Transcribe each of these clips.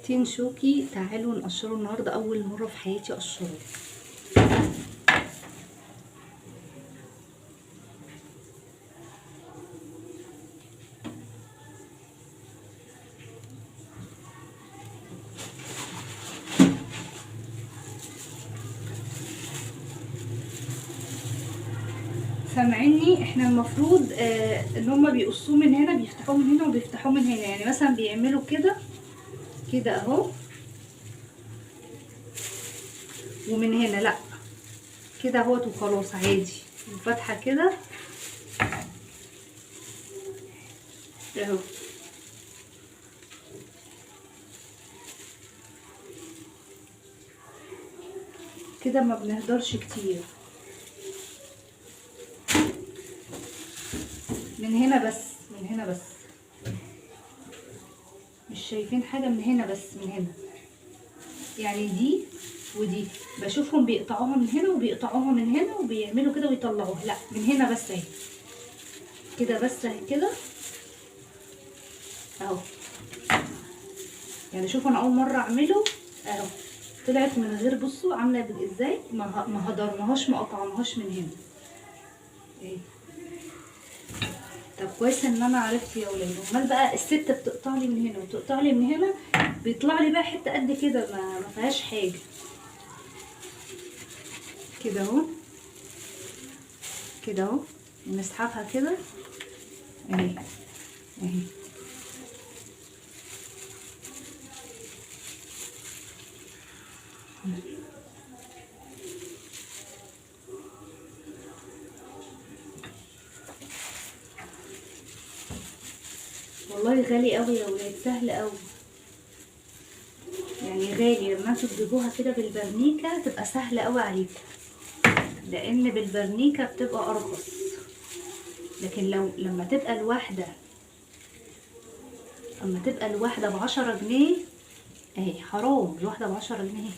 تين شوكي، تعالوا نقشره النهارده، اول مره في حياتي اقشره. سامعيني؟ احنا المفروض ان هما بيقصوه من هنا، بيفتحوه من هنا وبيفتحوه من هنا، يعني مثلا بيعملوا كده كده اهو، ومن هنا لا كده اهوت وخلاص عادي، وفتحه كده اهو. كده ما بنهدرش كتير. من هنا بس، من هنا بس، مش شايفين حاجه، من هنا بس، من هنا يعني دي ودي بشوفهم بيقطعوها من هنا وبيقطعوها من هنا وبيعملوا كده ويطلعوها، لا من هنا بس اهي كده بس اهي كده اهو. يعني شوفوا انا اول مره اعمله اهو، طلعت من غير، بصوا عامله ازاي، ما هدرناهاش، ما قطعناهاش من هنا اهي. طب كويس ان انا عرفت يا ولاد. امال بقى الست بتقطع لي من هنا وتقطع لي من هنا، بيطلع لي بقى حته قد كده ما فيهاش حاجه كده اهو، كده اهو، نسحبها كده اهي اهي. والله غالي قوي يا ولاد، سهل قوي يعني، غالي لما انتوا تجيبوها كده بالبرنيكه تبقى سهله قوي عليكم، لان بالبرنيكه بتبقى ارخص. لكن لما تبقى الواحده، اما تبقى الواحده ب10 جنيه اهي، حرام الواحده ب10 جنيه.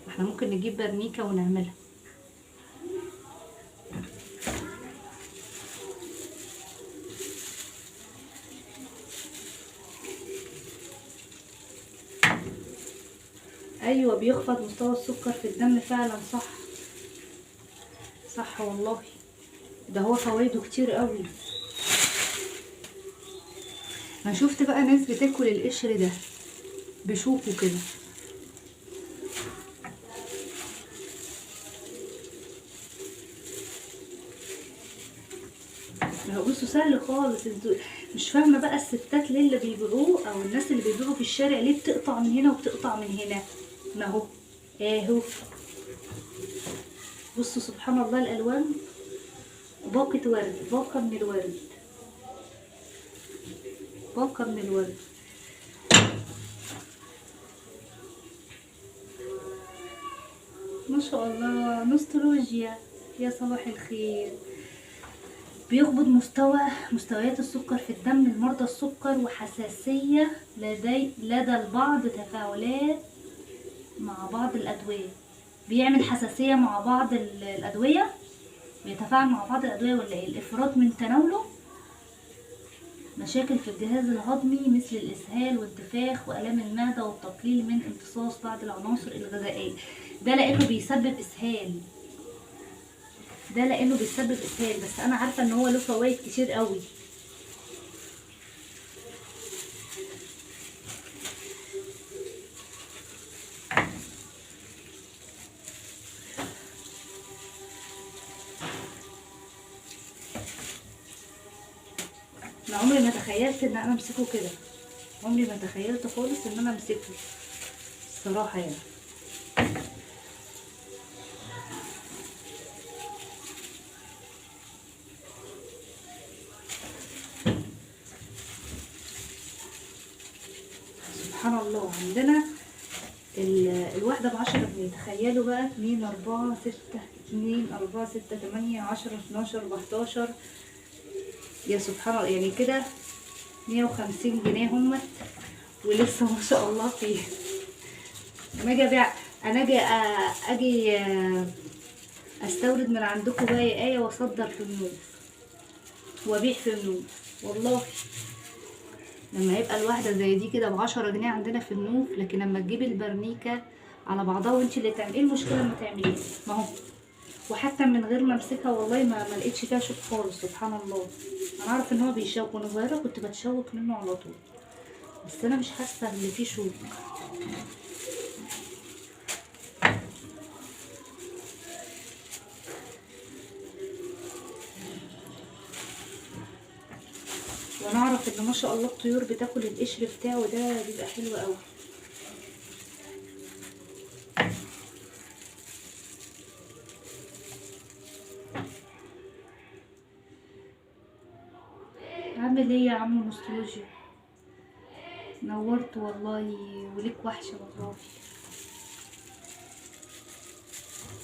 احنا ممكن نجيب برنيكه ونعملها. ايوه بيخفض مستوى السكر في الدم فعلا، صح صح والله، ده هو فوائده كتير قوي. انا شفت بقى ناس بتاكل القشر ده بشوكه كده. بصوا سهل خالص. مش فاهمه بقى الستات ليه اللي بيبيعوه او الناس اللي بيبيعوا في الشارع ليه بتقطع من هنا وبتقطع من هنا. ما هو اهو، بصوا سبحان الله الالوان، باقة ورد، باقة من الورد، باقة من الورد. ما شاء الله، نوستالجيا، يا صباح الخير. بيخفض مستويات السكر في الدم لمرضى السكر وحساسية لدى البعض، تفاعلات مع بعض الأدوية. بيعمل حساسية مع بعض الأدوية، بيتفاعل مع بعض الأدوية ولا ايه؟ الإفراط من تناوله، مشاكل في الجهاز الهضمي مثل الإسهال وانتفاخ وآلام المعدة والتقليل من امتصاص بعض العناصر الغذائية. ده لأنه بيسبب إسهال، ده لأنه بيسبب إسهال، بس أنا عارفة إن هو له فوائد كتير قوي. انا عمري ما تخيلت ان انا امسكه كده، عمري ما تخيلت خالص ان انا امسكه الصراحه يعني. سبحان الله، عندنا الواحده ب10 جنيه، تخيلوا بقى 2 4 6 2 4 6 8 10 12 14، يا سبحان الله، يعني كده 150 جنيه همت، ولسه ما شاء الله فيه. لما اجي ابيع، انا اجي استورد من عندكم بقى يا ايه، واصدر في النوف وابيع في النوف والله. لما يبقى الواحده زي دي كده ب10 جنيه عندنا في النوف، لكن لما تجيبي البرنيكه على بعضها وانت اللي تعملي، ايه المشكله لما تعمليه؟ ما هو وحتى من غير ما امسكها والله ما لقيتش فيها شوك خالص، سبحان الله. انا اعرف ان هو بيشوك، وانا صغيره كنت بتشوك منه على طول، بس انا مش حاسه ان فيه شوك. وانا اعرف ان ما شاء الله الطيور بتاكل القشر بتاعه ده، بيبقى حلو قوي. عامل ايه يا عم نوستولوجيا؟ نورت والله، وليك وحشه والله.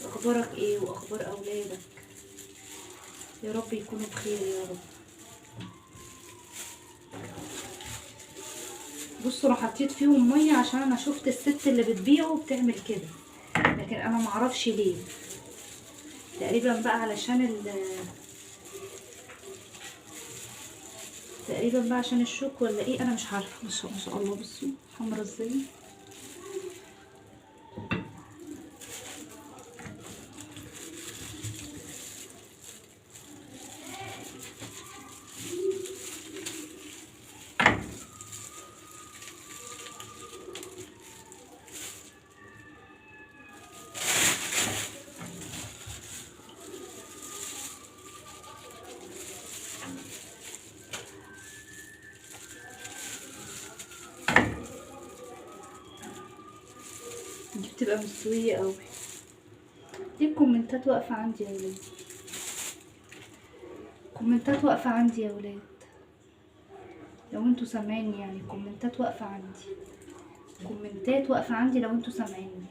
اخبارك ايه واخبار اولادك؟ يا رب يكونوا بخير يا رب. بصوا انا حطيت فيهم ميه عشان انا شفت الست اللي بتبيعه بتعمل كده، لكن انا معرفش ليه. تقريبا بقى علشان تقريبا بقى عشان الشوك ولا ايه، انا مش عارفه. ما شاء الله، بصوا حمرا ازاي. دي بتبقى مستويه قوي. دي الكومنتات واقفه عندي يا ولاد، كومنتات واقفه عندي يا ولاد، لو انتوا سامعيني يعني. كومنتات واقفه عندي، كومنتات واقفه عندي لو انتوا سامعيني.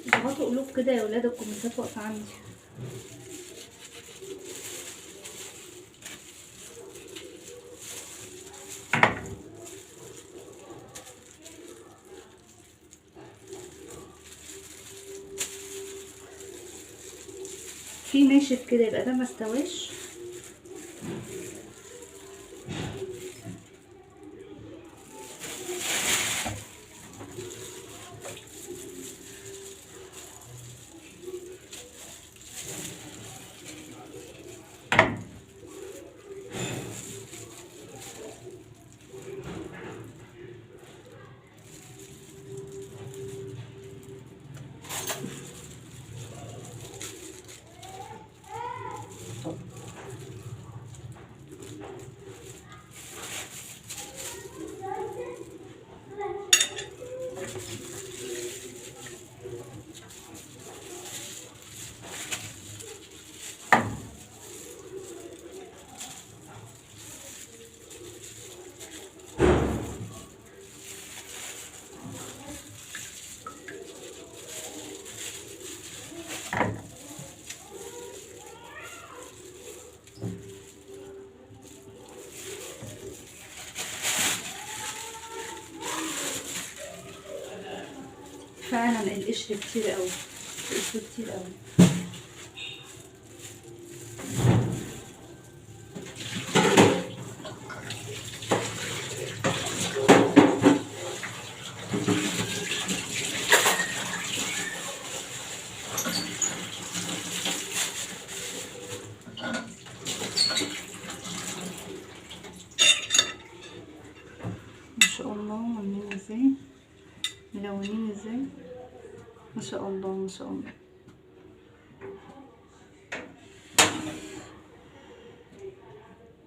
ضغطوا قلوب كده يا ولاد، الكومنتات واقفه عندي. في ناشف كده يبقى ده ما استواش. فعلا القشر كتير قوي، القشر كتير قوي. ما شاء الله عاملين ازاي، ملونين ازاي، ما شاء الله ما شاء الله.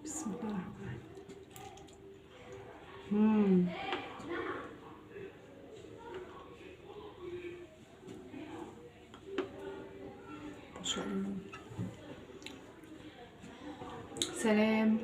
بسم الله الرحمن الرحيم. شاء الله. سلام.